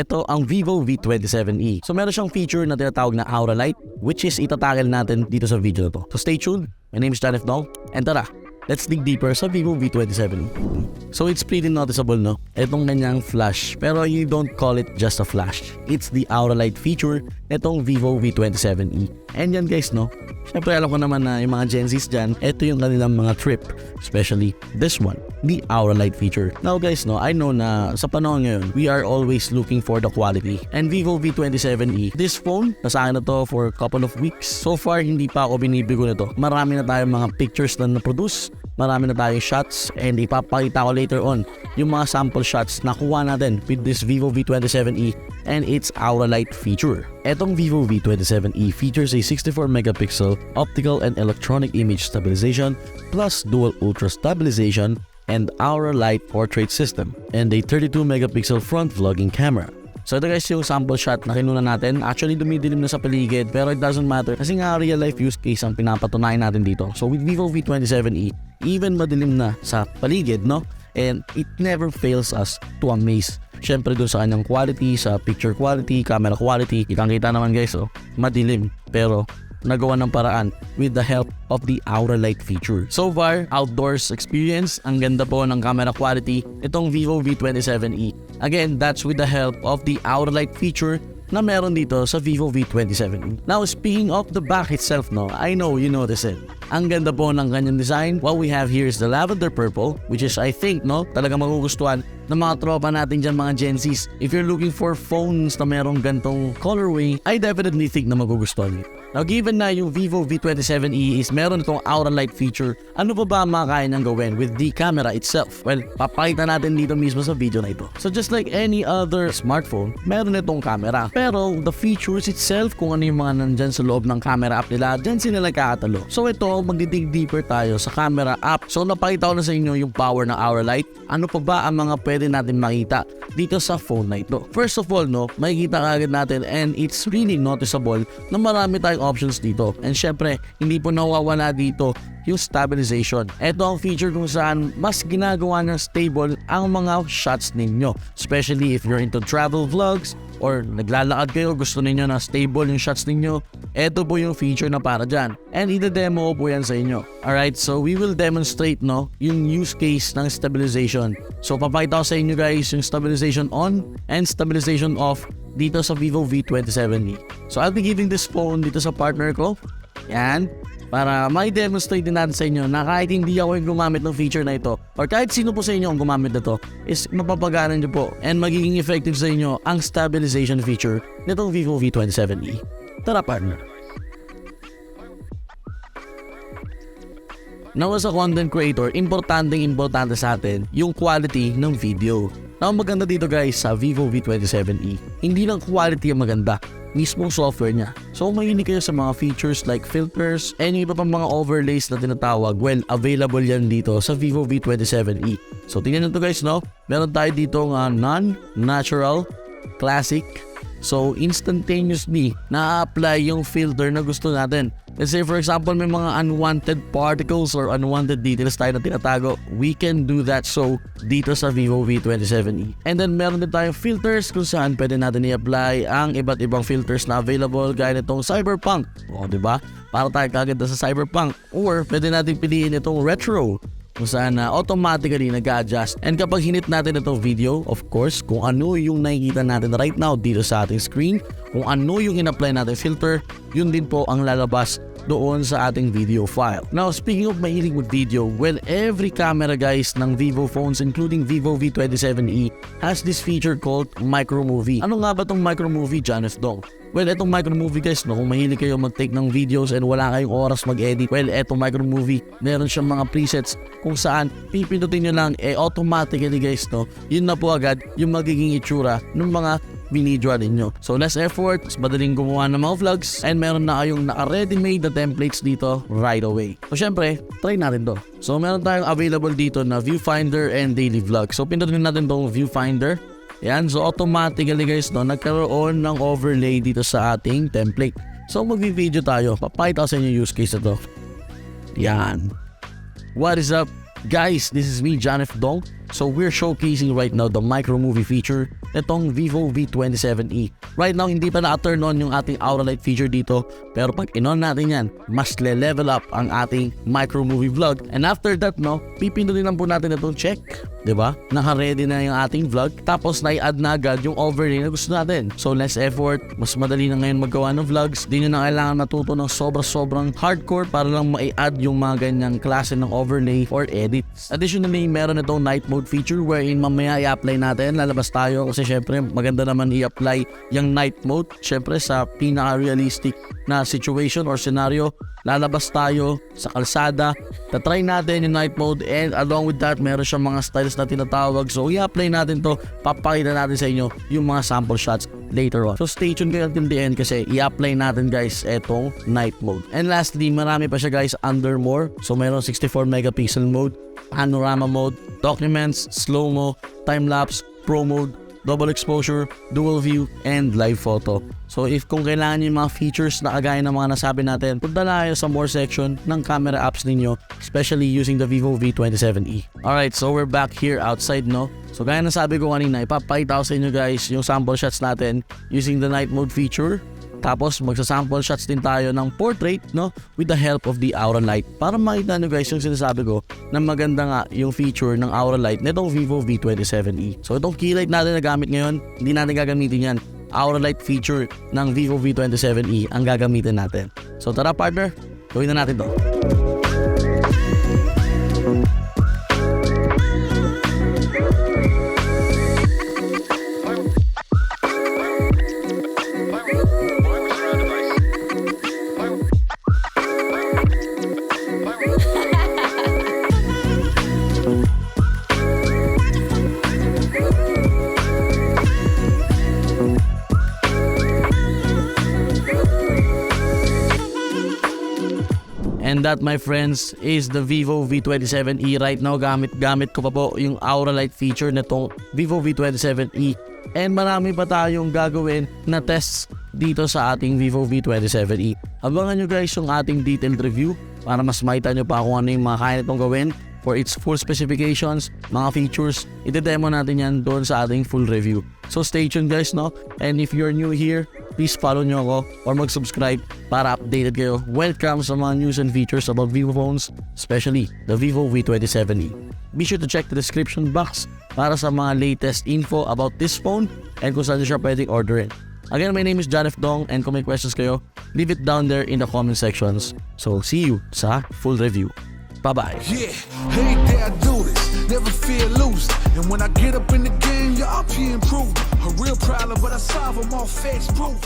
Ito ang vivo V27e. So meron siyang feature na tinatawag na aura light, which is itatackle natin dito sa video na to. So stay tuned. My name is JohnFDong, and tara, let's dig deeper sa vivo V27e. So it's pretty noticeable, no? Itong kanyang flash, pero you don't call it just a flash. It's the aura light feature nitong vivo V27e. And yan guys, no? Siyempre alam ko naman na yung mga Gen Zs dyan, ito yung kanilang mga trip. Especially this one, the aura light feature. Now guys, no, I know na sa panahon ngayon, we are always looking for the quality. And vivo V27e, this phone, nasa akin na to for a couple of weeks. So far, hindi pa ako binibigo nito. Marami na tayong mga pictures na na-produce, marami na tayong shots, and ipapakita ko later on yung mga sample shots na kuha natin with this vivo V27e and its aura light feature. Etong vivo V27e features a 64 megapixel optical and electronic image stabilization plus dual ultra stabilization and aura light portrait system and a 32 megapixel front vlogging camera. So ito guys yung sample shot na kinuna natin. Actually dumidilim na sa paligid pero it doesn't matter kasi nga real life use case ang pinapatunayan natin dito. So with vivo V27e, even madilim na sa paligid, no? And it never fails us to amaze. Syempre doon sa kanyang quality, sa picture quality, camera quality, kitang-kita naman guys, oh, madilim pero nagawa ng paraan with the help of the aura light feature. So far, outdoors experience, ang ganda po ng camera quality itong vivo V27e. Again, that's with the help of the aura light feature na meron dito sa vivo V27e. Now, speaking of the back itself, no, I know you notice it. Ang ganda po ng kanyang design. What we have here is the lavender purple, which is I think, no, talaga magugustuhan ng mga tropa natin dyan, mga Gen Zs. If you're looking for phones na merong gantong colorway, I definitely think na magugustuhan niyo. Now, given na yung vivo V27e is meron itong aura light feature, ano pa ba ang makakaya niyang gawin with the camera itself? Well, papakita natin dito mismo sa video na ito. So just like any other smartphone, meron itong camera. Pero the features itself, kung ano yung mga nandyan sa loob ng camera app nila, dyan sila nagkakatalo. So ito, magdidig deeper tayo sa camera app. So napakita ko na sa inyo yung power ng aura light. Ano pa ba ang mga pwede natin makita dito sa phone na ito? First of all, no, makikita agad natin and it's really noticeable na marami tayong options dito. And syempre, hindi po nawawala dito yung stabilization. Ito ang feature kung saan mas ginagawa ng stable ang mga shots ninyo. Especially if you're into travel vlogs or naglalakad kayo, gusto ninyo na stable yung shots ninyo, ito po yung feature na para dyan. And ida-demo po yan sa inyo. Alright, so we will demonstrate, no, yung use case ng stabilization. So papakita ko sa inyo guys yung stabilization on and stabilization off dito sa vivo V27e. So I'll be giving this phone dito sa partner ko. Yan. Para ma-demonstrate din natin sa inyo na kahit hindi ako yung gumamit ng feature na ito or kahit sino po sa inyo ang gumamit na ito is mapapaganan nyo po and magiging effective sa inyo ang stabilization feature nitong vivo V27e. Tara partner! Now as a content creator, importante sa atin yung quality ng video. Now maganda dito guys sa vivo V27e, hindi lang quality ang maganda, mismong software niya. So mahilig kayo sa mga features like filters and iba pang mga overlays na tinatawag, well, available yan dito sa vivo V27e. So tingnan nyo to guys, no? Meron tayo dito nga non-natural, classic. So instantaneously na-apply yung filter na gusto natin. Let's say for example may mga unwanted particles or unwanted details tayo na tinatago, we can do that so dito sa vivo V27e. And then meron din tayong filters kung saan pwede natin i-apply ang iba't ibang filters na available gaya nitong cyberpunk. O diba? Para tayo kaganda sa cyberpunk. Or pwede natin piliin itong retro kung saan automatically nag-adjust. And kapag hinit natin itong video, of course, kung ano yung nakikita natin right now dito sa ating screen, kung ano yung in-apply natin filter, yun din po ang lalabas doon sa ating video file. Now, speaking of mahilig with video, well, every camera guys ng Vivo phones, including Vivo V27e, has this feature called micro movie. Ano nga ba itong micro movie, JohnFDong? Well, etong micro movie guys, no, kung mahilig kayo mag-take ng videos and wala kayong oras mag-edit, well, etong micro movie, meron siyang mga presets kung saan pipindutin nyo lang, automatically guys, no, yun na po agad yung magiging itsura ng mga binidyo ninyo. So less effort, mas madaling gumawa ng mga vlogs, and meron na kayong naka-ready-made na templates dito right away. So syempre, try natin to. So meron tayong available dito na viewfinder and daily vlog. So pindutin natin tong viewfinder. Yan, so automatically guys, no, nagkaroon ng overlay dito sa ating template. So magvi-video tayo, papakita ko sa inyo use case na to. Yan. What is up guys, this is me, JohnFDong. So we're showcasing right now the micro movie feature nitong vivo V27e. Right now, hindi pa na-turn on yung ating aura light feature dito, pero pag in-on natin yan, mas level up ang ating micro movie vlog. And after that, no, pipindutin lang po natin itong check, diba? Naka-ready na yung ating vlog, tapos na-add na agad yung overlay na gusto natin. So less effort, mas madali na ngayon magawa ng vlogs, di nyo na kailangan matuto ng sobrang hardcore para lang ma-add yung mga ganyang klase ng overlay or edits. Additionally, meron itong night mode feature wherein mamaya i-apply natin, lalabas tayo kasi syempre maganda naman i-apply yung night mode. Syempre sa pinaka-realistic na situation or scenario, lalabas tayo sa kalsada, tatry natin yung night mode, and along with that, meron siyang mga styles na tinatawag. So i-apply natin to, papakita natin sa inyo yung mga sample shots later on. So stay tuned kayo until the end kasi i-apply natin guys etong night mode. And lastly, marami pa siya guys under more. So meron 64 megapixel mode, panorama mode, documents, slow-mo, time-lapse, pro mode, double exposure, dual view, and live photo. So if kung kailangan nyo yung mga features na kagaya ng mga nasabi natin, punta na kayo sa more section ng camera apps ninyo, especially using the vivo V27e. Alright, so we're back here outside, no? So gaya na sabi ko kanina, ipapakita ko sa inyo guys yung sample shots natin using the night mode feature. Tapos magsa-sample shots din tayo ng portrait, no, with the help of the aura light para makita nyo guys yung sinasabi ko na maganda nga yung feature ng aura light nitong vivo V27e. So itong key light natin na gamit ngayon, hindi natin gagamitin yan. Aura light feature ng vivo V27e ang gagamitin natin. So tara partner, gawin na natin to. And that my friends is the vivo V27e. Right now gamit ko pa po yung aura light feature nitong vivo V27e. And marami pa tayong gagawin na tests dito sa ating vivo V27e. Abangan nyo guys yung ating detailed review para mas makita nyo pa kung ano yung mga kaya nitong gawin for its full specifications, mga features. Ite-demo natin yan doon sa ating full review. So stay tuned guys, no? And if you're new here, please follow nyo ako or mag-subscribe para updated kayo when it comes sa mga news and features about Vivo phones, especially the Vivo V27e. Be sure to check the description box para sa mga latest info about this phone and kung saan nyo siya pwedeng orderin. Again, my name is JohnFDong, and kung may questions kayo, leave it down there in the comment sections. So see you sa full review. Bye-bye. Yeah, hey there, I do this. Never fear losing. And when I get up in the game, y'all be improving. A real problem, but I solve them all facts proof.